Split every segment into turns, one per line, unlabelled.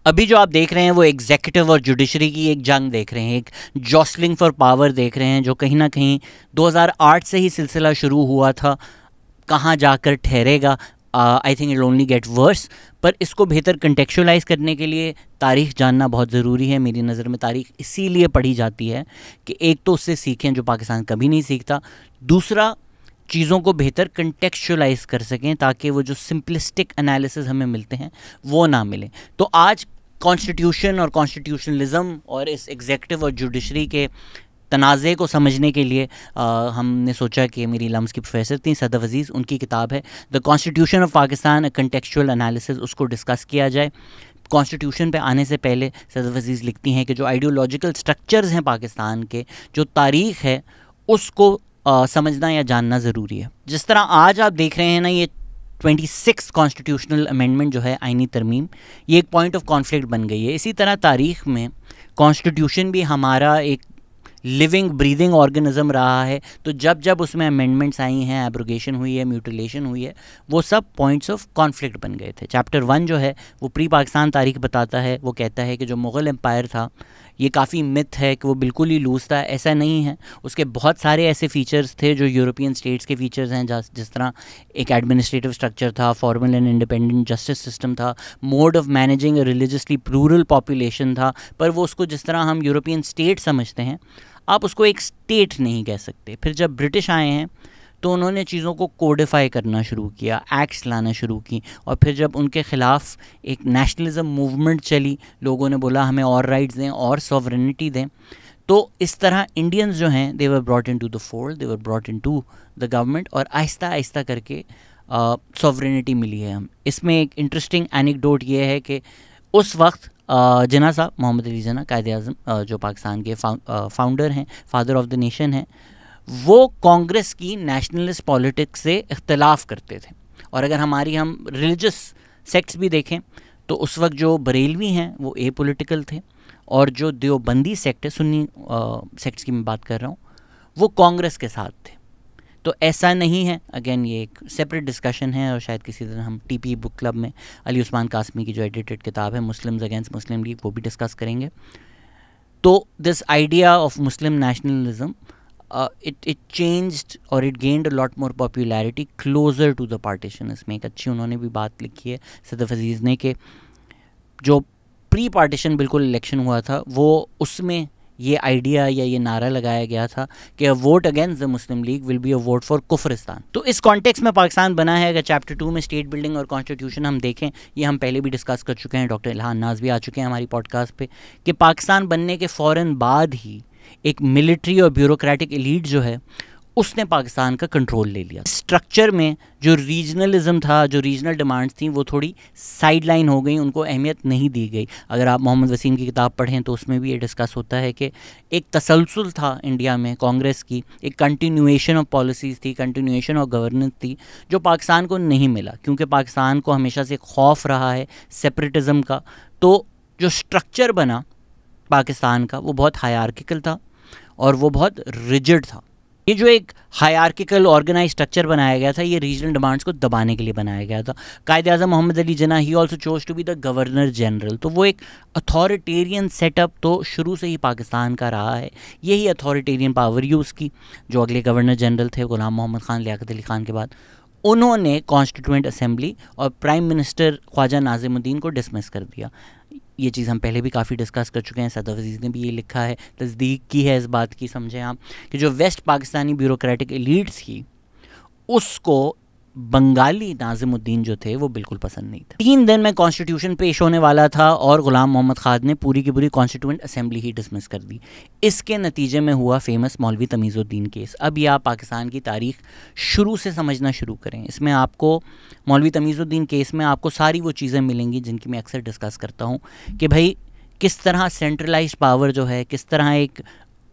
अभी जो आप देख रहे हैं वो एग्जीक्यूटिव और जुडिशरी की एक जंग देख रहे हैं, एक जॉसलिंग फॉर पावर देख रहे हैं, जो कहीं ना कहीं 2008 से ही सिलसिला शुरू हुआ था। कहाँ जाकर ठहरेगा, I think it only get worse. पर इसको बेहतर कंटेक्चुअलाइज करने के लिए तारीख़ जानना बहुत ज़रूरी है। मेरी नज़र में तारीख़ इसीलिए पढ़ी जाती है कि एक तो उससे सीखें जो पाकिस्तान कभी नहीं सीखता, दूसरा चीज़ों को बेहतर कंटेक्चुअलाइज कर सकें ताकि वो जो सिंपलिस्टिक एनालिसिस हमें मिलते हैं वो ना मिलें। तो आज कॉन्स्टिट्यूशन और कॉन्स्टिट्यूशनलिज्म और इस एग्जीक्यूटिव और जुडिशरी के तनाज़े को समझने के लिए हमने सोचा कि मेरी लम्स की प्रोफेसर थी सदफ अजीज़, उनकी किताब है the constitution of Pakistan, a contextual analysis, उसको डिस्कस किया जाए। कॉन्स्टिट्यूशन पे आने से पहले सदफ अजीज़ लिखती हैं कि जो आइडियोलॉजिकल स्ट्रक्चर्स हैं पाकिस्तान के, जो तारीख़ है, उसको समझना या जानना ज़रूरी है। जिस तरह आज आप देख रहे हैं ना, ये 26 कॉन्स्टिट्यूशनल अमेंडमेंट जो है, आइनी तरमीम, ये एक पॉइंट ऑफ कॉन्फ्लिक्ट बन गई है। इसी तरह तारीख़ में कॉन्स्टिट्यूशन भी हमारा एक लिविंग ब्रीदिंग ऑर्गेनिज्म रहा है। तो जब जब उसमें अमेंडमेंट्स आई हैं, एब्रोगेशन हुई है, म्यूटिलेशन हुई है, वो सब पॉइंट्स ऑफ कॉन्फ्लिक्ट बन गए थे। चैप्टर 1 जो है वो प्री पाकिस्तान तारीख़ बताता है। वो कहता है कि जो मुग़ल एम्पायर था ये काफ़ी मिथ है कि वो बिल्कुल ही लूज़ था, ऐसा नहीं है। उसके बहुत सारे ऐसे फ़ीचर्स थे जो यूरोपियन स्टेट्स के फ़ीचर्स हैं, जिस तरह एक एडमिनिस्ट्रेटिव स्ट्रक्चर था, formal and independent justice system था, mode of managing a religiously plural population था। पर वो उसको जिस तरह हम यूरोपियन स्टेट समझते हैं, आप उसको एक स्टेट नहीं कह सकते। फिर जब ब्रिटिश आए हैं तो उन्होंने चीज़ों को कोडिफाई करना शुरू किया, एक्ट्स लाना शुरू की, और फिर जब उनके ख़िलाफ़ एक नेशनलिज्म मूवमेंट चली, लोगों ने बोला हमें और राइट्स दें और सॉवरेनिटी दें, तो इस तरह इंडियंस जो हैं they were brought into the fold, they were brought into the government, और आहिस्ता आहिस्ता करके सॉवरेनिटी मिली है हम। इसमें एक इंटरेस्टिंग एनेक्डोट ये है कि उस वक्त जिन्ना साहब, मोहम्मद अली जिन्ना, कायद-ए-आज़म जो पाकिस्तान के फाउंडर हैं, फादर ऑफ द नेशन हैं, वो कांग्रेस की नेशनलिस्ट पॉलिटिक्स से इख्तलाफ करते थे। और अगर हम रिलीजियस सेक्ट्स भी देखें तो उस वक्त जो बरेलवी हैं वो ए पॉलिटिकल थे, और जो देवबंदी सेक्ट है, सुन्नी सेक्ट्स की मैं बात कर रहा हूँ, वो कांग्रेस के साथ थे। तो ऐसा नहीं है, अगेन ये एक सेपरेट डिस्कशन है, और शायद किसी दिन हम टीपी बुक क्लब में अली उस्मान कासमी की जो एडिटेड किताब है मुस्लिम्स अगेंस्ट मुस्लिम लीग, वो भी डिस्कस करेंगे। तो this idea of Muslim nationalism it changed or it gained a lot more popularity closer to the partition। इसमें एक अच्छी उन्होंने भी बात लिखी है सदफ अजीज़ ने कि जो प्री पार्टीशन बिल्कुल इलेक्शन हुआ था, वो उसमें ये आइडिया या ये नारा लगाया गया था कि a vote against the Muslim League will be a vote for कुफ्रिस्तान। तो इस कॉन्टेक्स्ट में पाकिस्तान बना है। अगर चैप्टर 2 में स्टेट बिल्डिंग और कॉन्स्टिट्यूशन हम देखें, ये हम पहले भी डिस्कस कर चुके हैं, डॉक्टर इल्हान नाज भी आ चुके हैं हमारी पॉडकास्ट पे, कि पाकिस्तान बनने के फ़ौरन बाद ही एक मिलिट्री और ब्यूरोक्रेटिक एलीट जो है उसने पाकिस्तान का कंट्रोल ले लिया। स्ट्रक्चर में जो रीजनलिज्म था, जो रीजनल डिमांड्स थी, वो थोड़ी साइडलाइन हो गई, उनको अहमियत नहीं दी गई। अगर आप मोहम्मद वसीम की किताब पढ़ें तो उसमें भी ये डिस्कस होता है कि एक तसलसल था इंडिया में कांग्रेस की, एक कंटिन्यूएशन ऑफ पॉलिसीज़ थी, कंटिन्यूएशन ऑफ गवर्नेंस थी, जो पाकिस्तान को नहीं मिला, क्योंकि पाकिस्तान को हमेशा से खौफ रहा है सेपरेटिज़म का। तो जो स्ट्रक्चर बना पाकिस्तान का वो बहुत हायरार्किकल था और वो बहुत रिजिड था। ये जो एक हायरार्किकल ऑर्गेनाइज स्ट्रक्चर बनाया गया था, ये रीजनल डिमांड्स को दबाने के लिए बनाया गया था। कायद-ए-आज़म मोहम्मद अली जिन्ना ही also chose to be the governor general. तो वो एक अथॉरिटेरियन सेटअप तो शुरू से ही पाकिस्तान का रहा है। यही अथॉरिटेरियन पावर यूज़ की। जो अगले गवर्नर जनरल थे गुलाम मोहम्मद ख़ान, लियाकत अली ख़ान के बाद, उन्होंने कॉन्स्टिट्यूएंट असेंबली और प्राइम मिनिस्टर ख्वाजा नाज़िमुद्दीन को डिसमिस कर दिया। ये चीज़ हम पहले भी काफ़ी डिस्कस कर चुके हैं, सदफ अजीज़ ने भी ये लिखा है, तस्दीक की है इस बात की, समझें आप, कि जो वेस्ट पाकिस्तानी ब्यूरोक्रेटिक एलीट थी उसको बंगाली नाज़िमुद्दीन जो थे वो बिल्कुल पसंद नहीं था। 3 दिन में कॉन्स्टिट्यूशन पेश होने वाला था और ग़ुलाम मोहम्मद ख़ान ने पूरी की पूरी कॉन्स्टिट्यूएंट असेंबली ही डिसमिस कर दी। इसके नतीजे में हुआ फेमस मौलवी तमीज़ुद्दीन केस। अब यह आप पाकिस्तान की तारीख़ शुरू से समझना शुरू करें, इसमें आपको मौलवी तमीज़ुद्दीन केस में आपको सारी वो चीज़ें मिलेंगी जिनकी मैं अक्सर डिस्कस करता हूँ, कि भाई किस तरह सेंट्रलाइज्ड पावर जो है, किस तरह एक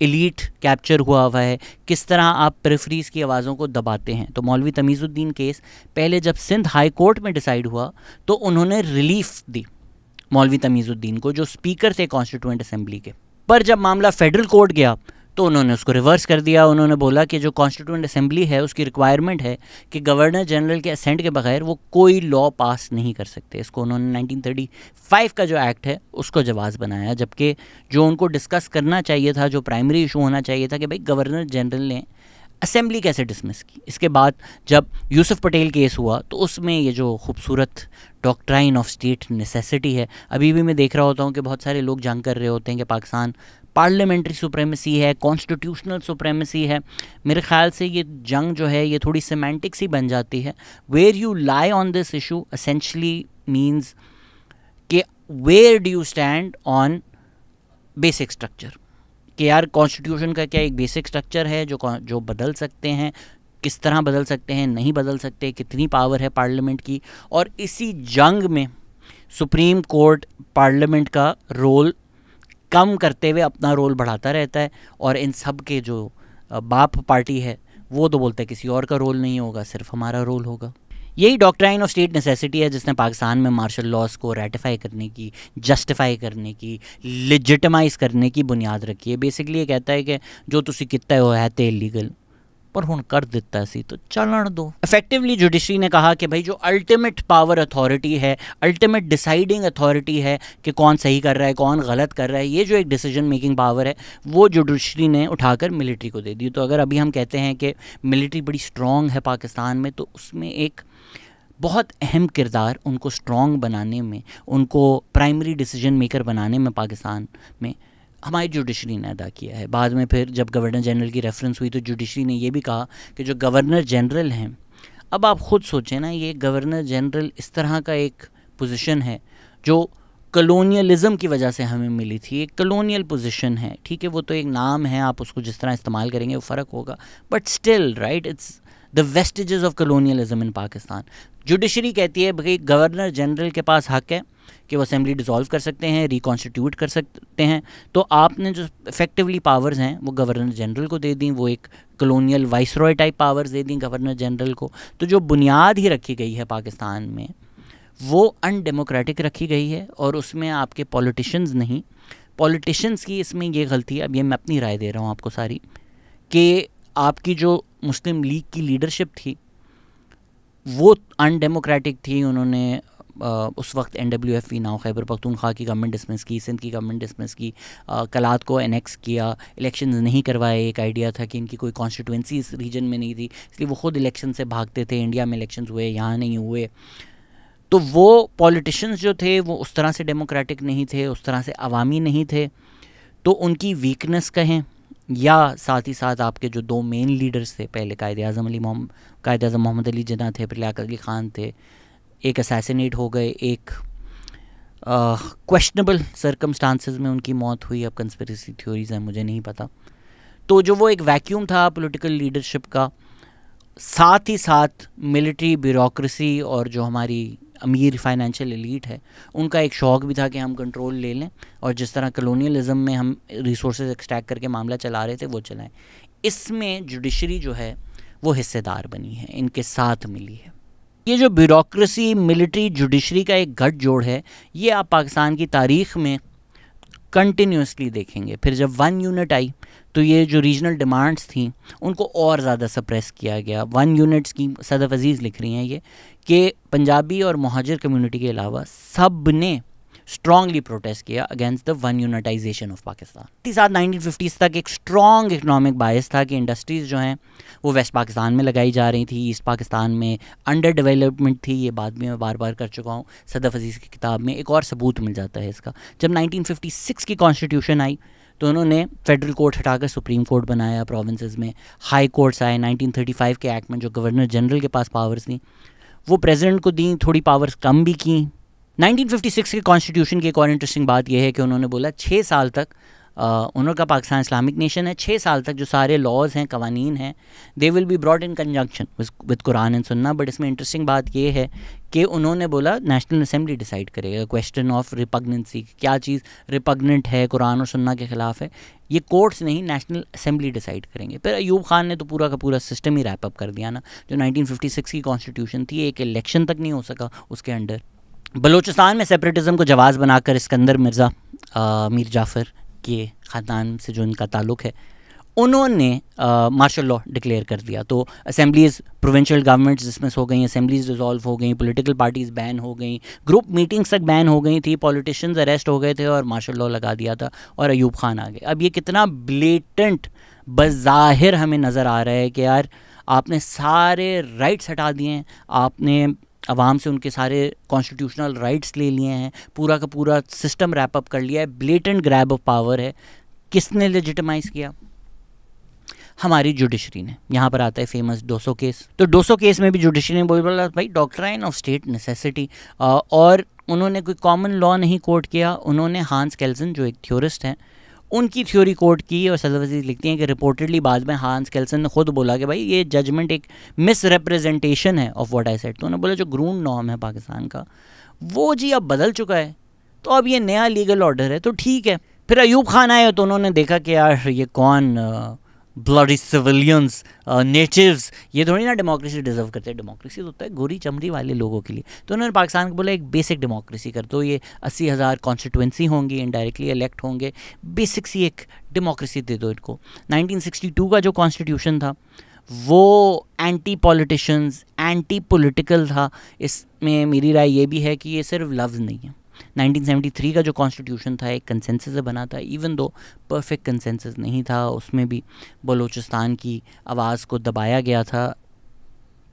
एलीट कैप्चर हुआ है, किस तरह आप प्रेफरीज की आवाज़ों को दबाते हैं। तो मौलवी तमीज़ुद्दीन केस पहले जब सिंध हाई कोर्ट में डिसाइड हुआ तो उन्होंने रिलीफ दी मौलवी तमीज़ुद्दीन को, जो स्पीकर थे कॉन्स्टिट्यूएंट असेंबली के। पर जब मामला फेडरल कोर्ट गया तो उन्होंने उसको रिवर्स कर दिया। उन्होंने बोला कि जो कॉन्स्टिट्यूएंट असेंबली है उसकी रिक्वायरमेंट है कि गवर्नर जनरल के असेंट के बगैर वो कोई लॉ पास नहीं कर सकते। इसको उन्होंने 1935 का जो एक्ट है उसको जवाज़ बनाया, जबकि जो उनको डिस्कस करना चाहिए था, जो प्राइमरी इशू होना चाहिए था कि भाई गवर्नर जनरल ने असेंबली कैसे डिसमिस की। इसके बाद जब यूसुफ पटेल केस हुआ तो उसमें ये जो खूबसूरत डॉक्ट्राइन ऑफ स्टेट नेसेसिटी है, अभी भी मैं देख रहा होता हूँ कि बहुत सारे लोग जंग कर रहे होते हैं कि पाकिस्तान पार्लियामेंट्री सुप्रेमेसी है, कॉन्स्टिट्यूशनल सुप्रेमेसी है। मेरे ख्याल से ये जंग जो है ये थोड़ी सिमेंटिक सी बन जाती है। Where you lie on this issue essentially means कि where do you stand on basic structure, कि यार कॉन्स्टिट्यूशन का क्या एक बेसिक स्ट्रक्चर है जो बदल सकते हैं, किस तरह बदल सकते हैं, नहीं बदल सकते, कितनी पावर है पार्लियामेंट की। और इसी जंग में सुप्रीम कोर्ट पार्लियामेंट का रोल कम करते हुए अपना रोल बढ़ाता रहता है, और इन सब के जो बाप पार्टी है वो तो बोलते हैं किसी और का रोल नहीं होगा, सिर्फ हमारा रोल होगा। यही डॉक्ट्राइन ऑफ स्टेट नेसेसिटी है जिसने पाकिस्तान में मार्शल लॉज को रेटिफाई करने की, जस्टिफाई करने की, लेजिटिमाइज करने की बुनियाद रखी है। बेसिकली ये कहता है कि जो तुसी किता है वो है तो इलीगल, पर हुण कर दिता सी तो चलन दो। इफेक्टिवली जुडिशरी ने कहा कि भाई जो अल्टीमेट पावर अथॉरिटी है, अल्टीमेट डिसाइडिंग अथॉरिटी है कि कौन सही कर रहा है कौन गलत कर रहा है, ये जो एक डिसीजन मेकिंग पावर है वो जुडिशरी ने उठाकर मिलिट्री को दे दी। तो अगर अभी हम कहते हैं कि मिलिट्री बड़ी स्ट्रॉन्ग है पाकिस्तान में, तो उसमें एक बहुत अहम किरदार उनको स्ट्रॉन्ग बनाने में, उनको प्राइमरी डिसीजन मेकर बनाने में पाकिस्तान में हमारी जुडिशरी ने अदा किया है। बाद में फिर जब गवर्नर जनरल की रेफरेंस हुई तो जुडिशरी ने यह भी कहा कि जो गवर्नर जनरल हैं, अब आप ख़ुद सोचें ना, ये गवर्नर जनरल इस तरह का एक पोजीशन है जो कलोनियलिज़म की वजह से हमें मिली थी। एक कलोनियल पोजीशन है, ठीक है, वो तो एक नाम है, आप उसको जिस तरह इस्तेमाल करेंगे वो फ़र्क होगा, but still right, it's the vestiges of colonialism in Pakistan. Judiciary कहती है भाई गवर्नर जनरल के पास हक है कि वो असेंबली डिसॉल्व कर सकते हैं, रिकॉन्स्टिट्यूट कर सकते हैं। तो आपने जो इफेक्टिवली पावर्स हैं वो गवर्नर जनरल को दे दी, वो एक कलोनियल वाइसरॉय टाइप पावर्स दे दी गवर्नर जनरल को। तो जो बुनियाद ही रखी गई है पाकिस्तान में वो अनडेमोक्रेटिक रखी गई है, और उसमें आपके पॉलिटिशियंस नहीं, पॉलिटिशियंस की इसमें ये गलती है, अब ये मैं अपनी राय दे रहा हूँ आपको सारी, कि आपकी जो मुस्लिम लीग की लीडरशिप थी वो अनडेमोक्रेटिक थी। उन्होंने उस वक्त NWFP नाउ खैबर पख्तूनख्वा की गवर्नमेंट डिसमिस की, सिंध की गवर्नमेंट डिसमिस की, कलात को एनेक्स किया, इलेक्शंस नहीं करवाए। एक आइडिया था कि इनकी कोई कॉन्स्टिट्यूंसी इस रीजन में नहीं थी, इसलिए वो ख़ुद इलेक्शन से भागते थे। इंडिया में इलेक्शंस हुए, यहाँ नहीं हुए। तो वो पॉलिटिशियंस जो थे वो उस तरह से डेमोक्रेटिक नहीं थे, उस तरह से अवामी नहीं थे। तो उनकी वीकनेस कहें, या साथ ही साथ आपके जो दो मेन लीडर्स थे, पहले कायद आज़म मोहम्मद अली जिन्ना थे, फिर लियाकत अली ख़ान थे, एक असैसिनेट हो गए, एक क्वेश्चनेबल सर्कमस्टांसेस में उनकी मौत हुई। अब कंस्पिरेसी थ्योरीज़ हैं, मुझे नहीं पता। तो जो वो एक वैक्यूम था पॉलिटिकल लीडरशिप का, साथ ही साथ मिलिट्री ब्यूरोक्रेसी और जो हमारी अमीर फाइनेंशियल एलीट है उनका एक शौक़ भी था कि हम कंट्रोल ले लें, और जिस तरह कलोनियलिज्म में हम रिसोर्सेज एक्सट्रैक्ट करके मामला चला रहे थे वो चलाएं। इसमें जुडिशरी जो है वो हिस्सेदार बनी है, इनके साथ मिली है। ये जो ब्यूरोक्रेसी मिलिट्री जुडिशरी का एक गठजोड़ है, ये आप पाकिस्तान की तारीख़ में कंटिन्यूसली देखेंगे। फिर जब 1 यूनिट आई तो ये जो रीजनल डिमांड्स थी उनको और ज़्यादा सप्रेस किया गया। 1 यूनिट्स की सदफ़ अज़ीज़ लिख रही हैं ये कि पंजाबी और मुहाजिर कम्युनिटी के अलावा सब ने स्ट्रॉन्गली प्रोटेस्ट किया अगेंस्ट द 1 यूनिटाइजेशन ऑफ पाकिस्तान। इसी साथ 1950s तक एक स्ट्रॉन्ग इकनॉमिक बायस था कि इंडस्ट्रीज़ जो हैं वो वेस्ट पाकिस्तान में लगाई जा रही थी, ईस्ट पाकिस्तान में अंडर डेवलपमेंट थी। ये बात भी मैं बार बार कर चुका हूँ, सदफ़ अज़ीज़ की किताब में एक और सबूत मिल जाता है इसका। जब 1956 की कॉन्स्टिट्यूशन आई तो उन्होंने फेडरल कोर्ट हटाकर सुप्रीम कोर्ट बनाया, प्रोविंसेस में हाई कोर्ट्स आए। 1935 के एक्ट में जो गवर्नर जनरल के पास पावर्स थी वो प्रेसिडेंट को दी, थोड़ी पावर्स कम भी की। 1956 के कॉन्स्टिट्यूशन की एक और इंटरेस्टिंग बात यह है कि उन्होंने बोला 6 साल तक, उनका पाकिस्तान इस्लामिक नेशन है, 6 साल तक जो सारे लॉज हैं, कवानीन हैं, they will be brought in conjunction with Quran and सुन्ना। बट इसमें इंटरेस्टिंग बात यह है कि उन्होंने बोला नेशनल असेंबली डिसाइड करेगा क्वेश्चन ऑफ रिपग्नेंसी, क्या चीज़ रिपग्नेंट है, कुरान और सुन्ना के ख़िलाफ़ है, ये कोर्ट्स नहीं नेशनल असेंबली डिसाइड करेंगे। फिर अयूब खान ने तो पूरा का पूरा सिस्टम ही रैप अप कर दिया ना। जो 1956 की कॉन्स्टिट्यूशन थी, एक इलेक्शन तक नहीं हो सका उसके अंडर। बलूचिस्तान में सेपरेटिज़म को जवाज़ बनाकर इस्कंदर मिर्ज़ा मीर जाफ़र के ख़ानदान से जो इनका ताल्लुक़ है, उन्होंने मार्शल लॉ डिक्लेयर कर दिया। तो असेंबलीज, प्रोविंशियल गवर्नमेंट्स डिसमिस हो गई, असेंबलीज डिसॉल्व हो गई, पॉलिटिकल पार्टीज़ बैन हो गई, ग्रुप मीटिंग्स तक बैन हो गई थी, पॉलिटिशियंस अरेस्ट हो गए थे और मार्शल लॉ लगा दिया था और अयूब खान आ गए। अब ये कितना ब्लेटेंट बज़ाहिर हमें नज़र आ रहा है कि यार आपने सारे राइट्स हटा दिए हैं, आपने अवाम से उनके सारे कॉन्स्टिट्यूशनल राइट्स ले लिए हैं, पूरा का पूरा सिस्टम रैप अप कर लिया है, ब्लेटेंट ग्रैब ऑफ पावर है। किसने लेजिटिमाइज़ किया? हमारी जुडिशरी ने। यहाँ पर आता है फेमस डोसो केस। तो डोसो केस में भी जुडिशरी ने बोला भाई डॉक्ट्राइन ऑफ स्टेट नेसेसिटी, और उन्होंने कोई कॉमन लॉ नहीं कोट किया, उन्होंने हांस केल्सन जो एक थ्योरिस्ट हैं उनकी थ्योरी कोट की। और सदर वजीर लिखती हैं कि रिपोर्टेडली बाद में हांस केल्सन ने खुद बोला कि भाई ये जजमेंट एक मिस रिप्रेजेंटेशन है ऑफ व्हाट आई सेड। तो उन्होंने बोला जो ग्रूंड नॉर्म है पाकिस्तान का वो जी अब बदल चुका है, तो अब ये नया लीगल ऑर्डर है तो ठीक है। फिर अयूब खान आए तो उन्होंने देखा कि यार ये कौन ब्लडी सिविलियंस, नेटिव्स, ये थोड़ी ना डेमोक्रेसी डिजर्व करते हैं। डेमोक्रेसी तो होता है गोरी चमड़ी वाले लोगों के लिए। तो उन्होंने पाकिस्तान को बोला एक बेसिक डेमोक्रेसी कर दो, ये 80,000 कॉन्स्टिट्यूंसी होंगी, इनडायरेक्टली इलेक्ट होंगे, बेसिक सी एक डेमोक्रेसी दे दो इनको। 1962 का जो कॉन्स्टिट्यूशन था वो एंटी पॉलिटिशियंस, एंटी पॉलिटिकल था। इसमें मेरी राय ये भी है कि ये सिर्फ लफ्ज़ नहीं है। 1973 का जो कॉन्स्टिट्यूशन था एक कंसेंसस से बना था, इवन दो परफेक्ट कंसेंसस नहीं था, उसमें भी बलूचिस्तान की आवाज़ को दबाया गया था।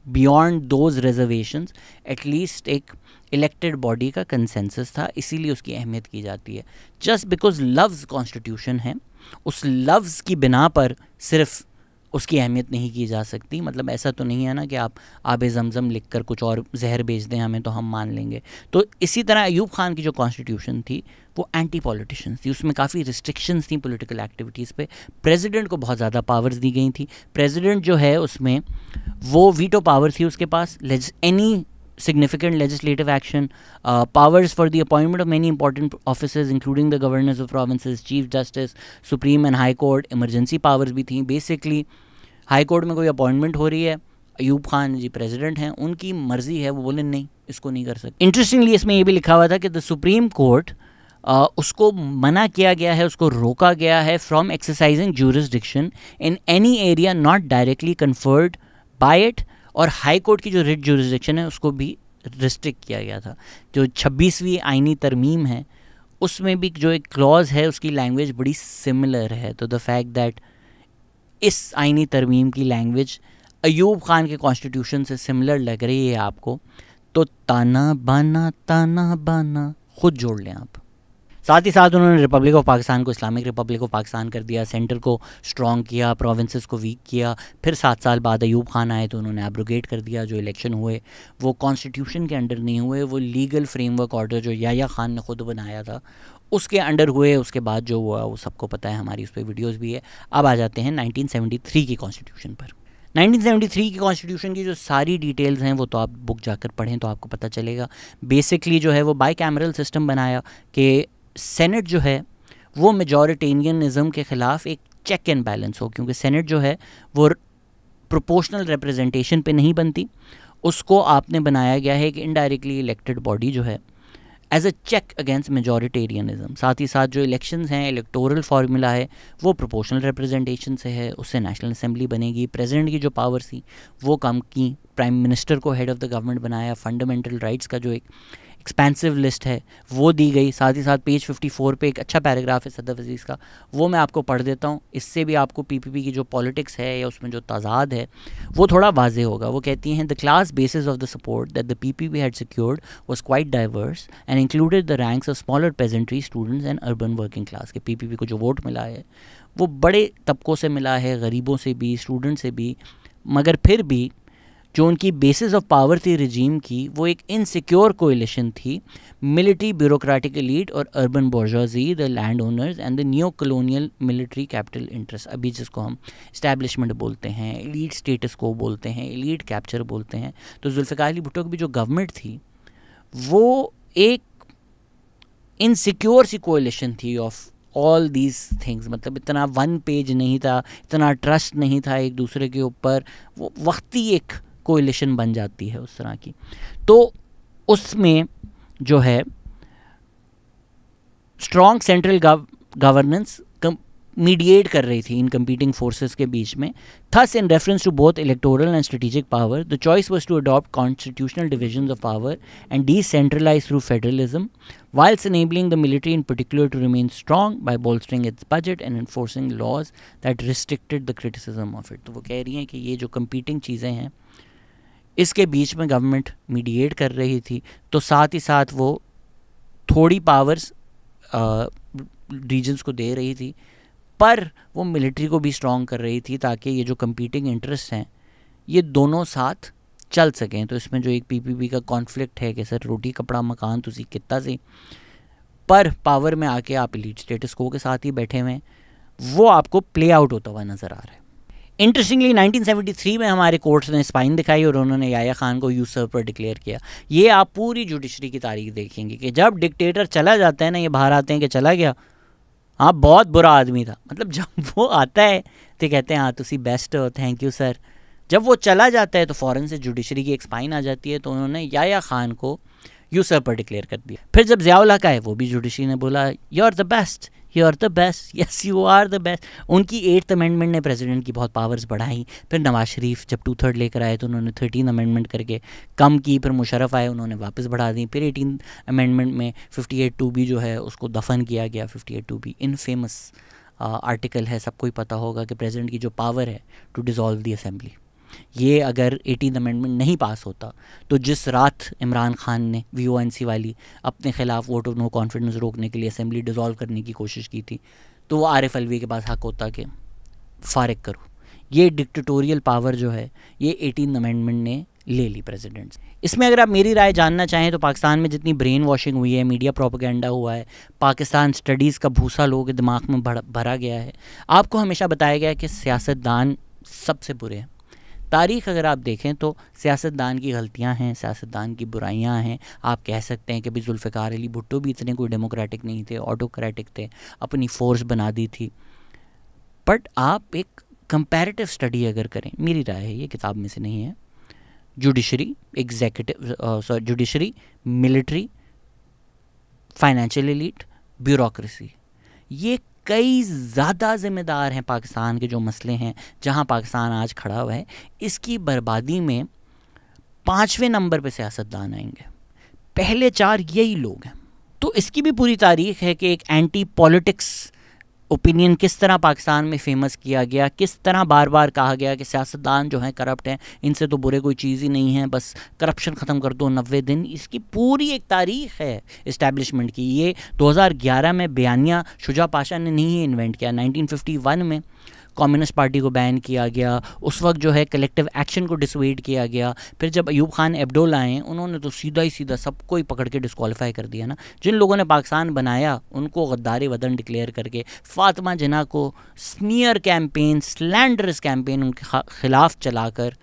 बियॉन्ड दोज रिजर्वेशंस एटलीस्ट एक इलेक्टेड बॉडी का कंसेंसस था, इसीलिए उसकी अहमियत की जाती है। जस्ट बिकॉज लफ्ज़ कॉन्स्टिट्यूशन है, उस लफ्ज़ की बिना पर सिर्फ उसकी अहमियत नहीं की जा सकती। मतलब ऐसा तो नहीं है ना कि आप आबे ज़मज़म लिख कर कुछ और जहर बेच दें हमें तो हम मान लेंगे। तो इसी तरह अयूब खान की जो कॉन्स्टिट्यूशन थी वो एंटी पॉलिटिशियंस थी, उसमें काफ़ी रिस्ट्रिक्शंस थी पॉलिटिकल एक्टिविटीज़ पे। प्रेसिडेंट को बहुत ज़्यादा पावर्स दी गई थी। प्रेसिडेंट जो है उसमें वो वीटो पावर थी उसके पास, any significant legislative action, powers for the appointment of many important offices including the governors of provinces, chief justice, supreme and high court, emergency powers भी थी। बेसिकली हाई कोर्ट में कोई अपॉइंटमेंट हो रही है, अयूब खान जी president हैं, उनकी मर्जी है, वो बोले नहीं इसको नहीं कर सकते। इंटरेस्टिंगली इसमें ये भी लिखा हुआ था कि द सुप्रीम कोर्ट उसको मना किया गया है, उसको रोका गया है from exercising jurisdiction in any area not directly conferred bye it. और हाई कोर्ट की जो रिट ज्यूरिसडिक्शन है उसको भी रिस्ट्रिक्ट किया गया था। जो 26वीं आईनी तरमीम है उसमें भी जो एक क्लॉज है उसकी लैंग्वेज बड़ी सिमिलर है। तो द फैक्ट दैट इस आईनी तरमीम की लैंग्वेज अयूब खान के कॉन्स्टिट्यूशन से सिमिलर लग रही है आपको, तो ताना बाना खुद जोड़ लें आप। साथ ही साथ उन्होंने रिपब्लिक ऑफ पाकिस्तान को इस्लामिक रिपब्लिक ऑफ पाकिस्तान कर दिया, सेंटर को स्ट्रॉन्ग किया, प्रोविंसेस को वीक किया। फिर 7 साल बाद अयूब खान आए तो उन्होंने एब्रोगेट कर दिया। जो इलेक्शन हुए वो कॉन्स्टिट्यूशन के अंडर नहीं हुए, वो लीगल फ्रेमवर्क ऑर्डर जो याह्या खान ने खुद बनाया था उसके अंडर हुए। उसके बाद जो हुआ वो सबको पता है, हमारी उस पर वीडियोज़ भी है। अब आ जाते हैं 1973 की कॉन्स्टिट्यूशन पर। 1973 की कॉन्स्टिट्यूशन की जो सारी डिटेल्स हैं वो तो आप बुक जाकर पढ़ें तो आपको पता चलेगा। बेसिकली जो है वो बाई कैमरल सिस्टम बनाया कि सेनेट जो है वो मेजॉरिटेरियनिज़म के ख़िलाफ़ एक चेक एंड बैलेंस हो, क्योंकि सेनेट जो है वो प्रोपोर्शनल रिप्रेजेंटेशन पे नहीं बनती, उसको आपने बनाया गया है कि इनडायरेक्टली इलेक्टेड बॉडी जो है एज अ चेक अगेंस्ट मेजॉरिटेरियनिज़म। साथ ही साथ जो इलेक्शंस हैं, इलेक्टोरल फार्मूला है वो प्रोपोर्शनल रिप्रेजेंटेशन से है, उससे नेशनल असेंबली बनेगी। प्रेसिडेंट की जो पावर थी वो कम की, प्राइम मिनिस्टर को हेड ऑफ़ द गवर्नमेंट बनाया, फंडामेंटल राइट्स का जो एक एक्सपेंसिव लिस्ट है वो दी गई। साथ ही साथ पेज 54 पे एक अच्छा पैराग्राफ है सदर वजीर का, वो मैं आपको पढ़ देता हूँ। इससे भी आपको पीपीपी की जो पॉलिटिक्स है या उसमें जो ताज़ाद है वो थोड़ा वाजे होगा। वो कहती हैं the class basis of the support that the PPP had secured was quite diverse and included the ranks of smaller pageantry, students and urban working class. के पीपीपी को जो वोट मिला है वो बड़े तबकों से मिला है, गरीबों से भी, स्टूडेंट से भी, मगर फिर भी जो उनकी बेसिस ऑफ पावर थी रिजीम की वो एक इनसिक्योर कोएलिशन थी। मिलिट्री ब्यूरोक्रेटिक एलीट और urban bourgeoisie, the land owners and the new colonial military capital interest, अभी जिसको हम इस्टेब्लिशमेंट बोलते हैं, एलीट स्टेटस को बोलते हैं, एलीट कैप्चर बोलते हैं। तो जुल्फ़िकार अली भुट्टो की भी जो गवर्नमेंट थी वो एक इनसिक्योर सी कोएलिशन थी ऑफ ऑल दीज थिंग्स। मतलब इतना वन पेज नहीं था, इतना ट्रस्ट नहीं था एक दूसरे के ऊपर, वो वक्ती एक कोएलिशन बन जाती है उस तरह की। तो उसमें जो है स्ट्रॉन्ग सेंट्रल गवर्नेंस, मीडिएट कर रही थी इन कंपीटिंग फोर्सेस के बीच में. Thus in reference to both electoral and strategic power the choice was to adopt constitutional divisions of power and decentralise through federalism whilst enabling the military in particular to remain strong by bolstering its budget and enforcing laws that restricted the criticism of it. तो वो कह रही हैं कि ये जो competing चीज़ें हैं इसके बीच में गवर्नमेंट मीडिएट कर रही थी, तो साथ ही साथ वो थोड़ी पावर्स रीजन्स को दे रही थी, पर वो मिलिट्री को भी स्ट्रॉन्ग कर रही थी ताकि ये जो कंपीटिंग इंटरेस्ट हैं ये दोनों साथ चल सकें. तो इसमें जो एक पीपीपी का कॉन्फ्लिक्ट है कि सर रोटी कपड़ा मकान तुसी कितना सी, पर पावर में आके आप एलीट स्टेटस को के साथ ही बैठे हुए हैं, वो आपको प्ले आउट होता हुआ नज़र आ रहा है. इंटरेस्टिंगली 1973 में हमारे कोर्ट्स ने स्पाइन दिखाई और उन्होंने याह्या खान को यूसर्पर डिक्लेयर किया. ये आप पूरी जुडिशरी की तारीख देखेंगे कि जब डिक्टेटर चला जाता है ना, ये बाहर आते हैं कि चला गया, हाँ बहुत बुरा आदमी था, मतलब जब वो आता है तो कहते हैं हाँ तुसी बेस्ट हो, थैंक यू सर. जब वो चला जाता है तो फ़ौरन से जुडिशरी की एक स्पाइन आ जाती है, तो उन्होंने याह्या खान को यूसर्पर डिक्लेयर कर दिया. फिर जब ज़िया-उल हक आए वो भी जुडिशरी ने बोला you are the best, you are the best, yes you are the best. उनकी 8th अमेंडमेंट ने प्रेसिडेंट की बहुत पावर्स बढ़ाई. फिर नवाज शरीफ जब 2/3 लेकर आए तो उन्होंने 13th अमेंडमेंट करके कम की. फिर मुशर्रफ आए, उन्होंने वापस बढ़ा दी. फिर 18th अमेंडमेंट में 58(2)B जो है उसको दफन किया गया. 58(2)B इनफेमस आर्टिकल है, सबको ही पता होगा कि प्रेसिडेंट की जो पावर है टू डिज़ोल्व दी असेंबली, ये अगर 18th अमेंडमेंट नहीं पास होता तो जिस रात इमरान खान ने VONC वाली अपने ख़िलाफ़ वोट ऑफ नो कॉन्फिडेंस रोकने के लिए असेंबली डिज़ोल्व करने की कोशिश की थी, तो वो आरिफ अलवी के पास हक होता कि फ़ारिग करो. ये डिक्टेटोरियल पावर जो है ये 18th अमेंडमेंट ने ले ली प्रेसिडेंट. इसमें अगर आप मेरी राय जानना चाहें तो पाकिस्तान में जितनी ब्रेन वॉशिंग हुई है, मीडिया प्रोपेगेंडा हुआ है, पाकिस्तान स्टडीज़ का भूसा लोगों के दिमाग में भरा गया है. आपको हमेशा बताया गया है कि सियासतदान सबसे बुरे हैं. तारीख़ अगर आप देखें तो सियासतदान की गलतियां हैं, सियासतदान की बुराइयां हैं. आप कह सकते हैं कि भाई जुल्फ़िकार अली भुट्टो भी इतने कोई डेमोक्रेटिक नहीं थे, ऑटोक्रेटिक थे, अपनी फ़ोर्स बना दी थी. बट आप एक कंपैरेटिव स्टडी अगर करें, मेरी राय है, ये किताब में से नहीं है, judiciary, judiciary, military, financial elite, bureaucracy, ये कई ज़्यादा ज़िम्मेदार हैं पाकिस्तान के जो मसले हैं, जहां पाकिस्तान आज खड़ा हुआ है. इसकी बर्बादी में 5वें नंबर पे सियासतदान आएंगे, पहले 4 यही लोग हैं. तो इसकी भी पूरी तारीख़ है कि एक एंटी पॉलिटिक्स ओपिनियन किस तरह पाकिस्तान में फ़ेमस किया गया, किस तरह बार बार कहा गया कि सियासतदान जो हैं करप्ट हैं, इनसे तो बुरे कोई चीज़ ही नहीं है, बस करप्शन ख़त्म कर दो 90 दिन. इसकी पूरी एक तारीख़ है इस्टेब्लिशमेंट की. ये 2011 में बयानिया शुजा पाशा ने नहीं इन्वेंट किया. 1951 में कम्युनिस्ट पार्टी को बैन किया गया, उस वक्त जो है कलेक्टिव एक्शन को डिसवेड किया गया. फिर जब अयूब खान एब्डोल आए, उन्होंने तो सीधा ही सीधा सबको ही पकड़ के डिस्क्वालीफाई कर दिया ना. जिन लोगों ने पाकिस्तान बनाया उनको गद्दारी वतन डिक्लेयर करके, फातिमा जिन्ना को स्मीयर कैंपेन, स्लैंडरस कैंपेन उनके ख़िलाफ़ चलाकर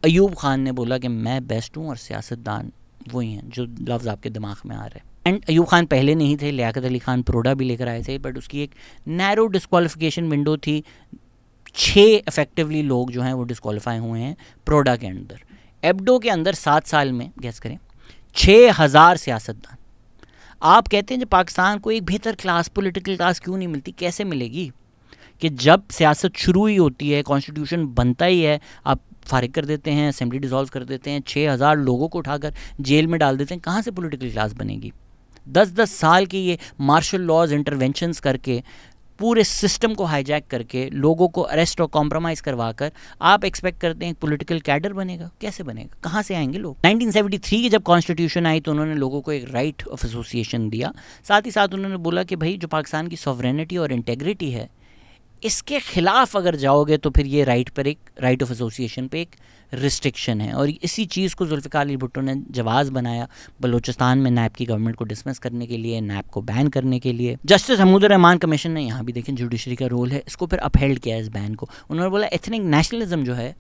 अयूब खान ने बोला कि मैं बेस्ट हूँ और सियासतदान वही हैं जो लफ्ज़ आपके दिमाग में आ रहे हैं. एंड अयूब खान पहले नहीं थे, लियाकत अली खान प्रोडा भी लेकर आए थे, बट उसकी एक नैरो डिस्क्वालिफिकेशन विंडो थी. 6 इफेक्टिवली लोग जो हैं वो डिस्क्वालीफाई हुए हैं प्रोडा के अंदर. एब्डो के अंदर 7 साल में गैस करें 6000 सियासतदान. आप कहते हैं जब पाकिस्तान को एक बेहतर क्लास, पॉलिटिकल क्लास क्यों नहीं मिलती, कैसे मिलेगी? कि जब सियासत शुरू ही होती है, कॉन्स्टिट्यूशन बनता ही है, आप फारिग कर देते हैं, असेंबली डिसॉल्व कर देते हैं, 6000 लोगों को उठाकर जेल में डाल देते हैं, कहाँ से पॉलिटिकल क्लास बनेगी? 10-10 साल की ये मार्शल लॉज इंटरवेंशंस करके, पूरे सिस्टम को हाईजैक करके, लोगों को अरेस्ट और कॉम्प्रोमाइज़ करवा कर आप एक्सपेक्ट करते हैं पॉलिटिकल कैडर बनेगा? कैसे बनेगा? कहाँ से आएंगे लोग? 1973 की जब कॉन्स्टिट्यूशन आई तो उन्होंने लोगों को एक राइट ऑफ एसोसिएशन दिया. साथ ही साथ उन्होंने बोला कि भाई जो पाकिस्तान की सॉवरेनिटी और इंटेग्रिटी है, इसके ख़िलाफ़ अगर जाओगे तो फिर ये राइट पर, एक राइट ऑफ एसोसिएशन पे एक रिस्ट्रिक्शन है. और इसी चीज़ को जुल्फ़िकार अली भुट्टो ने जवाज़ बनाया बलूचिस्तान में नैब की गवर्नमेंट को डिसमिस करने के लिए, नैब को बैन करने के लिए. जस्टिस हमीदुर रहमान कमीशन ने, यहाँ भी देखें जुडिशरी का रोल है, इसको फिर अपहेल्ड किया इस बैन को. उन्होंने बोला एथनिक नेशनलिज्म जो है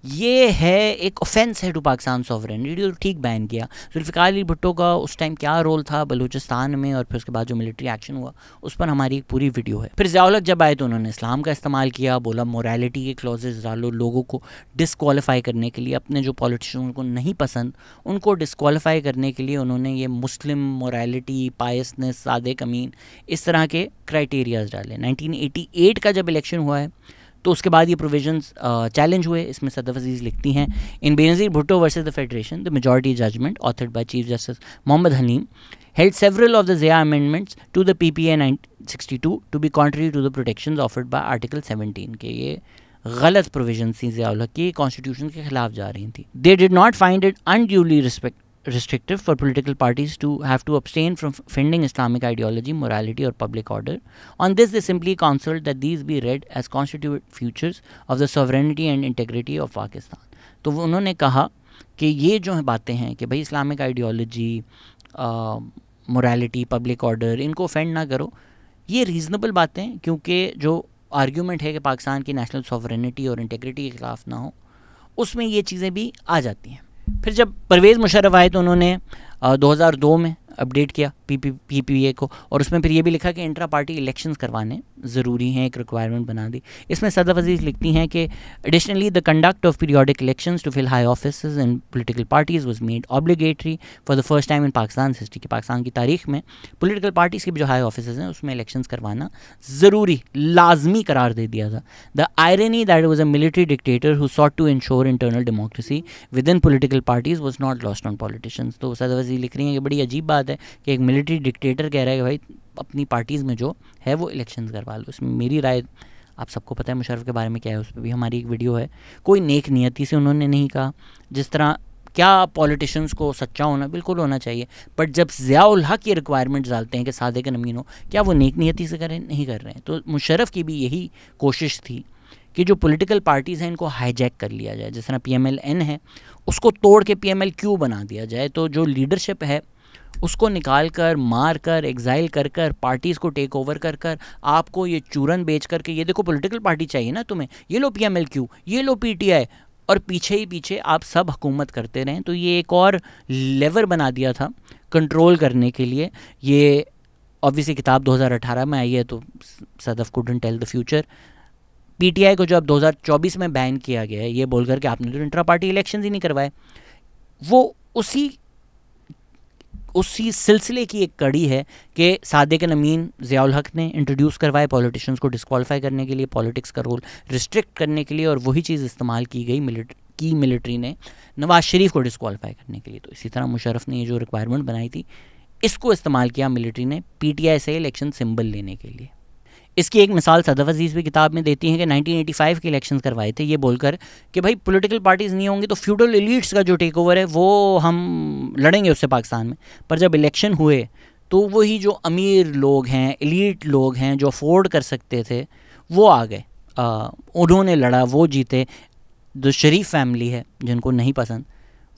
ये है एक ऑफेंस है टू पाकिस्तान सॉवरेनिटी, तो ठीक बैन किया। जुल्फ़िकार अली भुट्टो का उस टाइम क्या रोल था बलूचिस्तान में और फिर उसके बाद जो मिलिट्री एक्शन हुआ उस पर हमारी एक पूरी वीडियो है। फिर ज़िया उल हक जब आए तो उन्होंने इस्लाम का इस्तेमाल किया, बोला मोरालिटी के क्लॉजेज डालो, लोगों को डिस्क्वालीफाई करने के लिए, अपने जो पॉलिटिशियन उनको नहीं पसंद उनको डिस्क्वालीफाई करने के लिए उन्होंने ये मुस्लिम मोरालिटी, पायसनेस, सादिक अमीन, इस तरह के क्राइटेरियाज डाले। 1988 का जब इलेक्शन हुआ है तो उसके बाद ये प्रोविजंस चैलेंज हुए। इसमें सदफ अजीज़ लिखती हैं, in Benazir Bhutto versus the federation the majority judgment authored by chief justice Mohammad Haleem held several of the Zia amendments to the PPA 1962 to be contrary to the protections offered by Article 17 के ये गलत provision थी ज़िया उल हक की, constitution के खिलाफ जा रही थी। They did not find it unduly restrictive for political parties to have to abstain from defending Islamic ideology, morality or public order. On this, they simply counseled that these be read as constituent features of the sovereignty and integrity of Pakistan. तो उन्होंने कहा कि ये जो है बातें हैं कि भाई Islamic ideology, morality, public order, इनको ऑफेंड ना करो, ये रीज़नेबल बातें, क्योंकि जो आर्ग्यूमेंट है कि पाकिस्तान की नेशनल सॉवरेनिटी और इंटीग्रिटी के ख़िलाफ़ ना हो, उसमें ये चीज़ें भी आ जाती हैं। फिर जब परवेज़ मुशर्रफ आए तो उन्होंने 2002 में अपडेट किया पीपीए को, और उसमें फिर ये भी लिखा कि इंट्रा पार्टी इलेक्शंस करवाने ज़रूरी हैं, एक रिक्वायरमेंट बना दी। इसमें सदफ अजीज़ लिखती हैं कि additionally the conduct of periodic elections to fill high offices in political parties was made obligatory for the first time in Pakistan history, कि पाकिस्तान की तारीख में पॉलिटिकल पार्टीज़ की जो हाई ऑफिसेज हैं उसमें इलेक्शंस करवाना ज़रूरी, लाजमी करार दे दिया था। The irony that was a military dictator who sought to ensure internal democracy within political parties was not lost on politicians. तो सदफ अजीज़ लिख रही हैं कि बड़ी अजीब बात है कि एक मिलिट्री डिक्टेटर कह रहा है कि भाई अपनी पार्टीज़ में जो है वो इलेक्शंस करवा लो। इसमें मेरी राय, आप सबको पता है मुशर्रफ के बारे में क्या है, उस पर भी हमारी एक वीडियो है। कोई नेक नियति से उन्होंने नहीं कहा, जिस तरह क्या पॉलिटिशियंस को सच्चा होना बिल्कुल होना चाहिए, बट जब ज़िया उल हक ये रिक्वायरमेंट्स डालते हैं कि सादिक अमीन हो, क्या वो नेक नियति से करें? नहीं कर रहे हैं। तो मुशर्रफ की भी यही कोशिश थी कि जो पॉलिटिकल पार्टीज़ हैं इनको हाईजैक कर लिया जाए, जिस तरह PMLN है उसको तोड़ के PMLQ बना दिया जाए, तो जो लीडरशिप है उसको निकाल कर, मार कर, एग्जाइल कर कर, पार्टीज़ को टेक ओवर कर कर, आपको ये चूरन बेच करके, ये देखो पॉलिटिकल पार्टी चाहिए ना तुम्हें, ये लो PMLQ, ये लो PTI, और पीछे ही पीछे आप सब हुकूमत करते रहें। तो ये एक और लेवर बना दिया था कंट्रोल करने के लिए। ये ऑब्वियसली किताब 2018 में आई है, तो Sadaf couldn't tell the future. PTI को जो अब 2024 में बैन किया गया है ये बोलकर कि आपने तो इंट्रा पार्टी इलेक्शन ही नहीं करवाए, वो उसी सिलसिले की एक कड़ी है कि सादिक अमीन, ज़िया उल हक ने इंट्रोड्यूस करवाए पॉलिटिशियंस को डिस्क्वालीफाई करने के लिए, पॉलिटिक्स का रोल रिस्ट्रिक्ट करने के लिए, और वही चीज़ इस्तेमाल की गई मिलिट्री ने नवाज शरीफ को डिस्क्वालीफाई करने के लिए। तो इसी तरह मुशर्रफ ने ये जो रिक्वायरमेंट बनाई थी इसको इस्तेमाल किया मिलिट्री ने PTI से इलेक्शन सिंबल लेने के लिए। इसकी एक मिसाल सदफ अजीज़ भी किताब में देती हैं कि 1985 के इलेक्शंस करवाए थे ये बोलकर कि भाई पॉलिटिकल पार्टीज़ नहीं होंगी तो फ्यूडल एलीट्स का जो टेक ओवर है वो हम लड़ेंगे उससे पाकिस्तान में। पर जब इलेक्शन हुए तो वही जो अमीर लोग हैं, एलीट लोग हैं, जो अफोर्ड कर सकते थे वो आ गए, उन्होंने लड़ा, वो जीते। जो शरीफ फैमिली है जिनको नहीं पसंद,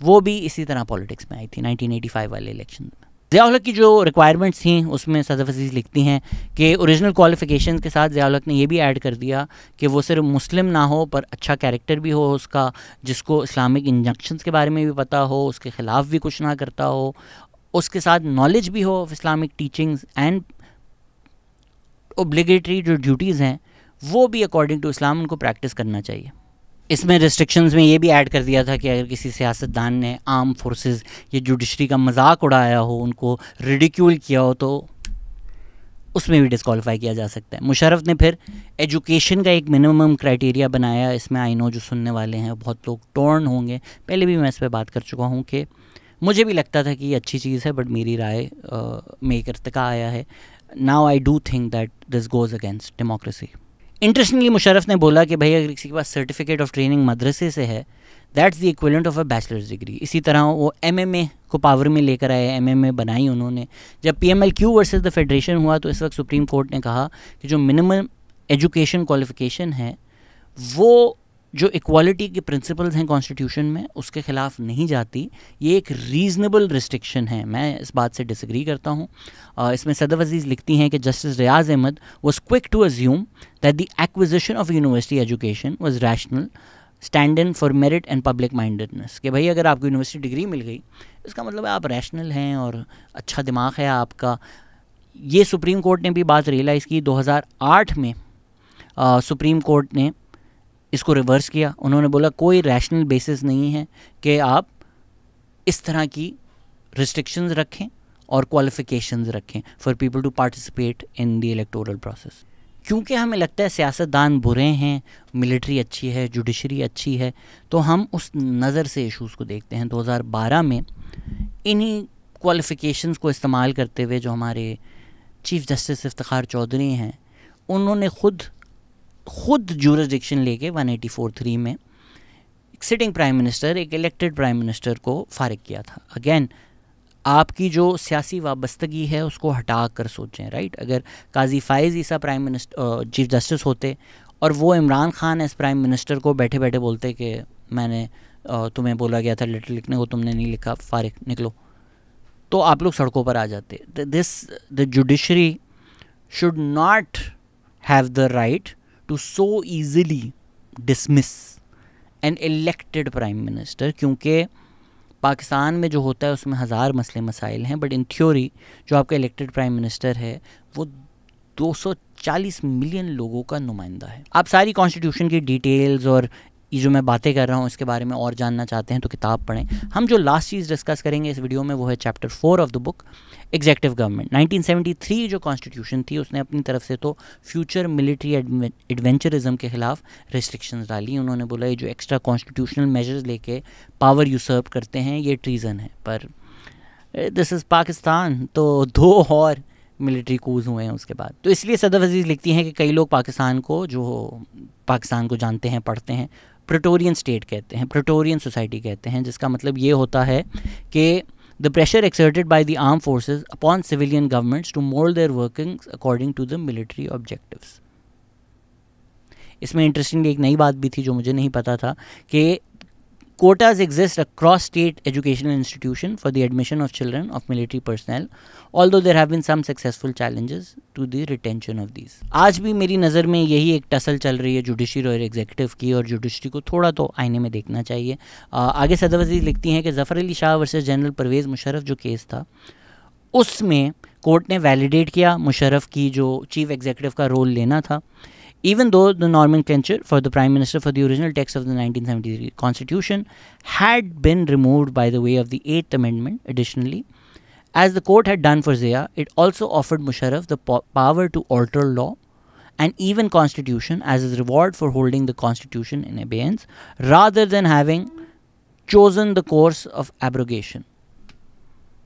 वो भी इसी तरह पॉलिटिक्स में आई थी 1985 वाले इलेक्शन में। ज़िया उल हक की जो रिक्वायरमेंट्स थी उसमें सदफ अजीज़ लिखती हैं कि ओरिजिनल क्वालिफ़िकेशन के साथ ज़िया उल हक ने ये भी ऐड कर दिया कि वो सिर्फ मुस्लिम ना हो पर अच्छा कैरेक्टर भी हो उसका, जिसको इस्लामिक इंजंक्शंस के बारे में भी पता हो, उसके ख़िलाफ़ भी कुछ ना करता हो, उसके साथ नॉलेज भी हो of Islamic teachings, and obligatory जो ड्यूटीज़ हैं वो भी अकॉर्डिंग टू इस्लाम उनको प्रैक्टिस करना चाहिए। इसमें रिस्ट्रिक्शंस में ये भी ऐड कर दिया था कि अगर किसी सियासतदान ने आर्म फोर्सेस या जुडिशरी का मजाक उड़ाया हो, उनको रिडिक्यूल किया हो, तो उसमें भी डिस्क्वालीफाई किया जा सकता है। मुशर्रफ ने फिर एजुकेशन का एक मिनिमम क्राइटेरिया बनाया। इसमें आई नो जो सुनने वाले हैं बहुत लोग टॉर्न होंगे, पहले भी मैं इस पर बात कर चुका हूँ कि मुझे भी लगता था कि ये अच्छी चीज़ है, बट मेरी राय में एक इर्तिका आया है। Now I do think that this goes against democracy. Interestingly Musharraf ने बोला कि भाई अगर किसी के पास सर्टिफिकेट ऑफ ट्रेनिंग मदरसे से है, that's the equivalent of a bachelors degree. इसी तरह वो MMA को पावर में लेकर आए, MMA बनाई उन्होंने। जब PMLQ वर्सेस द फेडरेशन हुआ तो इस वक्त सुप्रीम कोर्ट ने कहा कि जो मिनिमम एजुकेशन क्वालिफिकेशन है वो जो इक्वालिटी के प्रिंसिपल्स हैं कॉन्स्टिट्यूशन में उसके ख़िलाफ़ नहीं जाती, ये एक रीज़नेबल रिस्ट्रिक्शन है। मैं इस बात से डिसएग्री करता हूँ। इसमें सदफ अजीज़ लिखती हैं कि justice Riaz Ahmed was quick to assume that the acquisition of university education was rational stand in for merit and public mindedness, कि भाई अगर आपको यूनिवर्सिटी डिग्री मिल गई इसका मतलब है आप रैशनल हैं और अच्छा दिमाग है आपका। ये सुप्रीम कोर्ट ने भी बात रियलाइज़ की 2008 में। सुप्रीम कोर्ट ने इसको रिवर्स किया, उन्होंने बोला कोई रैशनल बेसिस नहीं है कि आप इस तरह की रिस्ट्रिक्शंस रखें और क्वालिफिकेशंस रखें for people to participate in the electoral process. क्योंकि हमें लगता है सियासतदान बुरे हैं, मिलिट्री अच्छी है, जुडिशरी अच्छी है, तो हम उस नज़र से इशूज़ को देखते हैं। 2012 में इन्हीं क्वालिफिकेशंस को इस्तेमाल करते हुए जो हमारे चीफ़ जस्टिस इफ्तिखार चौधरी हैं, उन्होंने खुद जुरिसडिक्शन लेके 184(3) में एक सिटिंग प्राइम मिनिस्टर, एक इलेक्टेड प्राइम मिनिस्टर को फारिग किया था। अगेन आपकी जो सियासी वाबस्तगी है उसको हटा कर सोचें, राइट। अगर Qazi Faez Isa prime minister chief justice होते और वो Imran Khan as prime minister को बैठे बैठे बोलते कि मैंने तुम्हें बोला गया था लेटर लिखने को, तुमने नहीं लिखा, फारिग निकलो, तो आप लोग सड़कों पर आ जाते। The judiciary should not have the right to so easily dismiss an elected prime minister, क्योंकि पाकिस्तान में जो होता है उसमें हज़ार मसले मसाइल हैं, बट इन थ्योरी जो आपका इलेक्टेड प्राइम मिनिस्टर है वो 240 मिलियन लोगों का नुमाइंदा है। आप सारी कॉन्स्टिट्यूशन की डिटेल्स और ये जो मैं बातें कर रहा हूँ इसके बारे में और जानना चाहते हैं तो किताब पढ़ें। हम जो लास्ट चीज़ डिस्कस करेंगे इस वीडियो में वो है chapter 4 of the book executive government. 1973 जो कॉन्स्टिट्यूशन थी उसने अपनी तरफ से तो फ्यूचर मिलिट्री एडवेंचरिज्म के ख़िलाफ़ रिस्ट्रिक्शंस डाली। उन्होंने बोला ये जो एक्स्ट्रा कॉन्स्टिट्यूशनल मेजर्स लेके पावर यूसर्प करते हैं ये ट्रीज़न है, पर दिस इज़ पाकिस्तान, तो 2 और मिलिट्री कूज हुए हैं उसके बाद। तो इसलिए सदफ अजीज़ लिखती हैं कि कई लोग पाकिस्तान को जानते हैं, पढ़ते हैं, प्रेटोरियन स्टेट कहते हैं, प्रेटोरियन सोसाइटी कहते हैं, जिसका मतलब ये होता है कि the pressure exerted by the arm forces upon civilian governments to mould their workings according to the military objectives. इसमें इंटरेस्टिंगली एक नई बात भी थी जो मुझे नहीं पता था कि quotas exist across state educational institution for the admission of children of military personnel, although there have been some successful challenges to the retention of these. आज भी मेरी नज़र में यही एक टसल चल रही है जुडिशरी और एग्जीक्यूटिव की, और जुडिशरी को थोड़ा तो आईने में देखना चाहिए। आगे सदफ अजीज़ लिखती हैं कि ज़फ़र अली शाह वर्सेस जनरल परवेज़ मुशर्रफ जो केस था उसमें कोर्ट ने वैलिडेट किया मुशर्रफ की जो चीफ एग्जीक्यूटिव का रोल लेना था, even though the nomenclature for the Prime Minister for the original text of the 1973 Constitution had been removed by the way of the 8th Amendment. Additionally, as the court had done for Zia, it also offered Musharraf the power to alter law and even Constitution as his reward for holding the Constitution in abeyance, rather than having chosen the course of abrogation.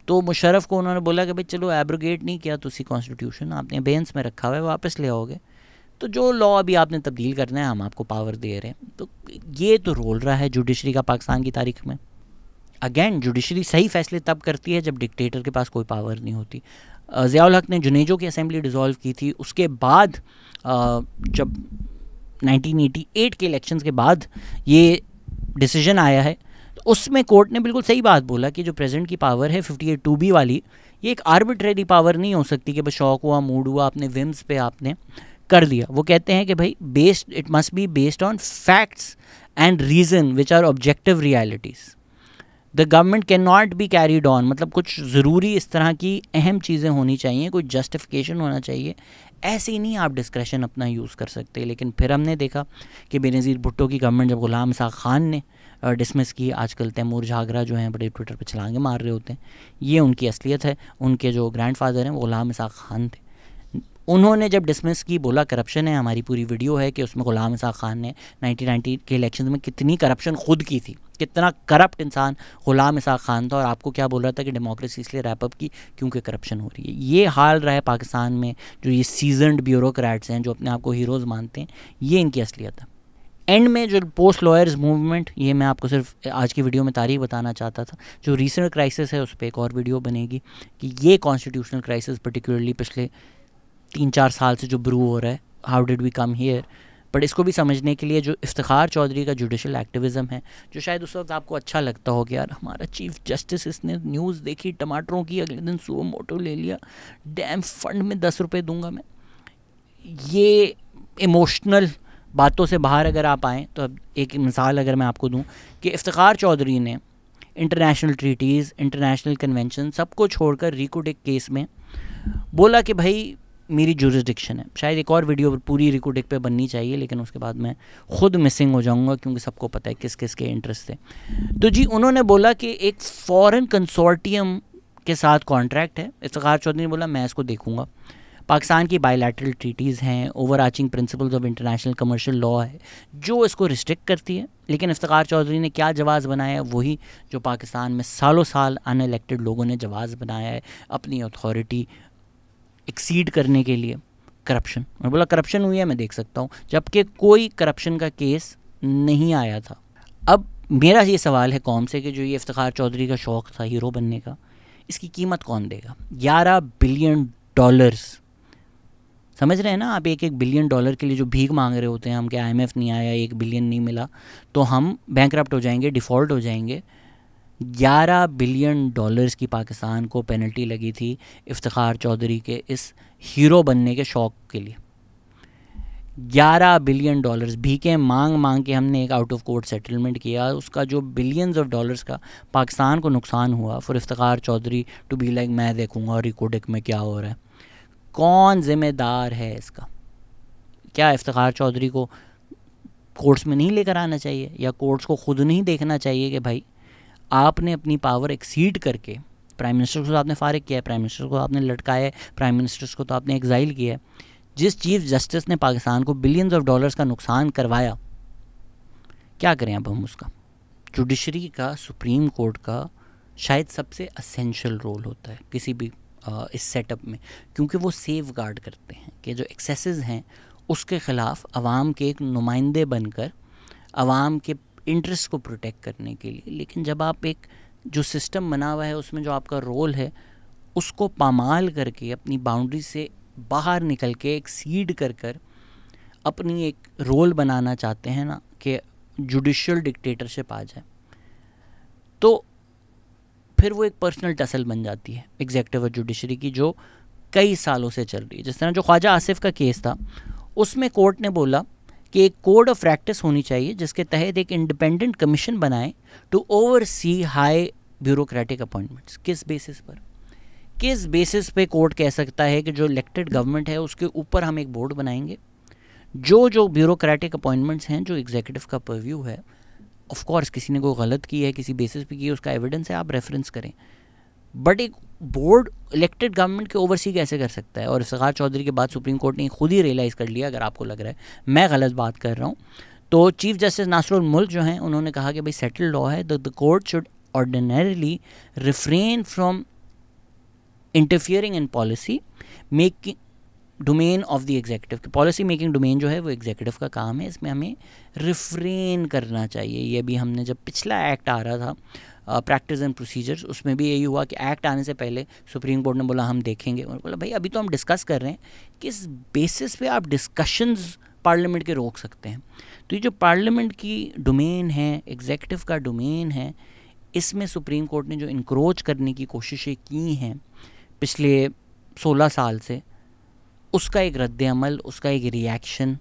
तो मुशर्रफ को उन्होंने बोला कि भाई चलो abrogate नहीं किया तुसी कॉन्स्टिट्यूशन, आपने अबेयंस में रखा हुआ है, वापस ले आओगे, तो जो लॉ अभी आपने तब्दील करना है हम आपको पावर दे रहे हैं। तो ये तो रोल रहा है जुडिशरी का पाकिस्तान की तारीख में। अगेन जुडिशरी सही फैसले तब करती है जब डिक्टेटर के पास कोई पावर नहीं होती। ज़ियाउल हक ने जुनेजो की असेंबली डिसॉल्व की थी, उसके बाद जब 1988 के इलेक्शंस के बाद ये डिसीजन आया है तो उसमें कोर्ट ने बिल्कुल सही बात बोला कि जो प्रेसिडेंट की पावर है 58(2)B वाली, ये एक आर्बिट्रेरी पावर नहीं हो सकती कि बस शौक हुआ, मूड हुआ, अपने विम्स पे आपने कर दिया। वो कहते हैं कि भाई it must be based on facts and reason which are objective realities. The government can not be carried on, मतलब कुछ ज़रूरी इस तरह की अहम चीज़ें होनी चाहिए, कोई जस्टिफिकेशन होना चाहिए, ऐसे ही नहीं आप डिस्क्रेशन अपना यूज़ कर सकते। लेकिन फिर हमने देखा कि बेनज़ीर भुट्टो की गवर्नमेंट जब गुलाम इसाक खान ने डिसमिस की, आजकल तैमूर झागरा जो हैं बड़े ट्विटर पर छलांगे मार रहे होते हैं, ये उनकी असलियत है। उनके जो ग्रैंडफादर हैं वो गुलाम इसाक खान थे, उन्होंने जब डिसमिस की बोला करप्शन है, हमारी पूरी वीडियो है कि उसमें गुलाम इसाक खान ने 1990 के इलेक्शन में कितनी करप्शन खुद की थी, कितना करप्ट इंसान गुलाम इसाक खान था, और आपको क्या बोल रहा था कि डेमोक्रेसी इसलिए रैपअप की क्योंकि करप्शन हो रही है। ये हाल रहा है पाकिस्तान में, जो ये सीजनड ब्यूरोक्रेट्स हैं जो अपने आप को हीरोज़ मानते हैं, ये इनकी असलियत है। एंड में जो पोस्ट लॉयर्स मूवमेंट, ये मैं आपको सिर्फ आज की वीडियो में तारीख बताना चाहता था। जो रीसेंट क्राइसिस है उस पर एक और वीडियो बनेगी कि ये कॉन्स्टिट्यूशनल क्राइसिस पर्टिकुलरली पिछले 3-4 साल से जो ब्रू हो रहा है, how did we come here. But इसको भी समझने के लिए जो इफ्तिखार चौधरी का जुडिशल एक्टिविज़म है, जो शायद उस वक्त आपको अच्छा लगता हो कि यार हमारा चीफ जस्टिस, इसने न्यूज़ देखी टमाटरों की, अगले दिन सुओ मोटो ले लिया, डैम फंड में 10 रुपये दूंगा मैं, ये इमोशनल बातों से बाहर अगर आप आएँ तो अब एक मिसाल अगर मैं आपको दूं कि इफ्तिखार चौधरी ने इंटरनेशनल ट्रीटीज़, इंटरनेशनल कन्वेंशन सबको छोड़कर रिको डिक केस में बोला कि भाई मेरी जुरिस्डिक्शन है। शायद एक और वीडियो पूरी रिको डिक पे बननी चाहिए, लेकिन उसके बाद मैं खुद मिसिंग हो जाऊंगा क्योंकि सबको पता है किस किस के इंटरेस्ट थे। तो जी उन्होंने बोला कि एक फॉरेन कंसोर्टियम के साथ कॉन्ट्रैक्ट है। इफ्तिखार चौधरी ने बोला मैं इसको देखूंगा। पाकिस्तान की बायलैटरल ट्रीटीज़ हैं, over arching principles of international commercial law है जो इसको रिस्ट्रिक्ट करती है। लेकिन इफ्तिखार चौधरी ने क्या जवाज़ बनाया, वही जो पाकिस्तान में सालों साल अनइलेक्टेड लोगों ने जवाज़ बनाया है अपनी अथॉरिटी एक्सीड करने के लिए, करप्शन। मैं बोला करप्शन हुई है, मैं देख सकता हूँ, जबकि कोई करप्शन का केस नहीं आया था। अब मेरा ये सवाल है कौम से कि जो ये इफ्तिखार चौधरी का शौक़ था हीरो बनने का, इसकी कीमत कौन देगा? 11 बिलियन डॉलर्स, समझ रहे हैं ना आप? $1 बिलियन के लिए जो भीख मांग रहे होते हैं हम कि IMF नहीं आया, 1 बिलियन नहीं मिला तो हम बैंकरप्ट हो जाएंगे, डिफ़ॉल्ट हो जाएंगे। 11 बिलियन डॉलर्स की पाकिस्तान को पेनल्टी लगी थी इफ्तिखार चौधरी के इस हीरो बनने के शौक़ के लिए। 11 बिलियन डॉलर्स भीखें मांग मांग के हमने एक आउट ऑफ कोर्ट सेटलमेंट किया, उसका जो बिलियंस ऑफ डॉलर्स का पाकिस्तान को नुकसान हुआ for Iftikhar Chaudhry to be like मैं देखूंगा रिको डिक में क्या हो रहा है। कौन ज़िम्मेदार है इसका? क्या इफ्तिखार चौधरी को कोर्ट्स में नहीं लेकर आना चाहिए, या कोर्ट्स को खुद नहीं देखना चाहिए कि भाई आपने अपनी पावर एक्सीड करके प्राइम मिनिस्टर को तो आपने फारिग किया है, प्राइम मिनिस्टर को आपने लटकाया है, प्राइम मिनिस्टर्स को तो आपने एग्जाइल किया है। जिस चीफ जस्टिस ने पाकिस्तान को बिलियंस ऑफ डॉलर्स का नुकसान करवाया, क्या करें अब हम उसका? जुडिशरी का, सुप्रीम कोर्ट का शायद सबसे असेंशियल रोल होता है किसी भी इस सेटअप में, क्योंकि वो सेफ गार्ड करते हैं कि जो एक्सेसेस हैं उसके ख़िलाफ़ अवाम के एक नुमाइंदे बनकर अवाम के इंटरेस्ट को प्रोटेक्ट करने के लिए। लेकिन जब आप एक जो सिस्टम बना हुआ है उसमें जो आपका रोल है उसको पामाल करके अपनी बाउंड्री से बाहर निकल के एक्सीड कर अपनी एक रोल बनाना चाहते हैं ना कि जुडिशियल डिक्टेटरशिप आ जाए, तो फिर वो एक पर्सनल टसल बन जाती है एग्जेक्टिव और जुडिशरी की, जो कई सालों से चल रही है। जिस तरह जो ख्वाजा आसिफ का केस था उसमें कोर्ट ने बोला कि एक कोड ऑफ प्रैक्टिस होनी चाहिए जिसके तहत एक इंडिपेंडेंट कमीशन बनाए to oversee high bureaucratic appointments. किस बेसिस पर? किस बेसिस पे कोर्ट कह सकता है कि जो इलेक्टेड गवर्नमेंट है उसके ऊपर हम एक बोर्ड बनाएंगे? जो ब्यूरोक्रेटिक अपॉइंटमेंट्स हैं जो एग्जीक्यूटिव का परव्यू है, ऑफ कोर्स किसी ने कोई गलत की है, किसी बेसिस पे की है, उसका एविडेंस है, आप रेफरेंस करें, बट एक बोर्ड इलेक्टेड गवर्नमेंट के ओवरसी कैसे कर सकता है? और इफ्तिखार चौधरी के बाद सुप्रीम कोर्ट ने खुद ही रियलाइज़ कर लिया, अगर आपको लग रहा है मैं गलत बात कर रहा हूँ, तो चीफ जस्टिस नासरुल मुल्क जो हैं उन्होंने कहा कि भाई सेटल्ड लॉ है, the court should ordinarily refrain from interfering in policy making domain of the executive. कि पॉलिसी मेकिंग डोमेन जो है वो एग्जीक्यूटिव का काम है, इसमें हमें रिफ्रेन करना चाहिए। ये भी हमने जब पिछला एक्ट आ रहा था प्रैक्टिस एंड प्रोसीजर्स, उसमें भी यही हुआ कि एक्ट आने से पहले सुप्रीम कोर्ट ने बोला हम देखेंगे, और बोला भाई अभी तो हम डिस्कस कर रहे हैं, किस बेसिस पे आप डिस्कशंस पार्लियामेंट के रोक सकते हैं? तो ये जो पार्लियामेंट की डोमेन है, एग्जीक्यूटिव का डोमेन है, इसमें सुप्रीम कोर्ट ने जो इंक्रोच करने की कोशिशें की हैं पिछले 16 साल से, उसका एक रद्द अमल, उसका एक रिएक्शन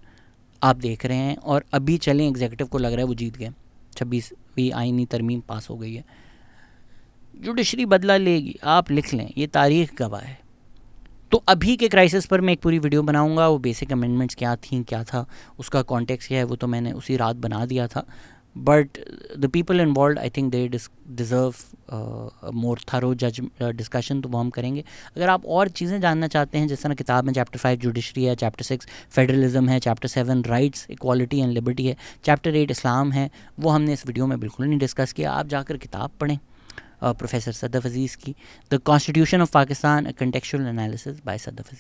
आप देख रहे हैं। और अभी चलें, एग्जीक्यूटिव को लग रहा है वो जीत गए, 26वीं आईनी तरमीम पास हो गई है, जुडिशरी बदला लेगी, आप लिख लें, ये तारीख गवाह है। तो अभी के क्राइसिस पर मैं एक पूरी वीडियो बनाऊंगा, वो बेसिक अमेंडमेंट्स क्या थी, क्या था, उसका कॉन्टेक्स्ट क्या है, वो तो मैंने उसी रात बना दिया था। But the people involve I think they deserve more thorough discussion, तो वो हम करेंगे। अगर आप और चीज़ें जानना चाहते हैं, जिस तरह किताब में चैप्टर 5 जुडिशरी है, चैप्टर 6 फेडरलिज्म है, chapter 7 rights, equality and liberty है, चैप्टर 8 इस्लाम है, वो हमने इस वीडियो में बिल्कुल नहीं डिस्कस किया। आप जाकर किताब पढ़ें प्रोफेसर सदफ अजीज़ की, the constitution of Pakistan, a contextual analysis by Sadaf Aziz.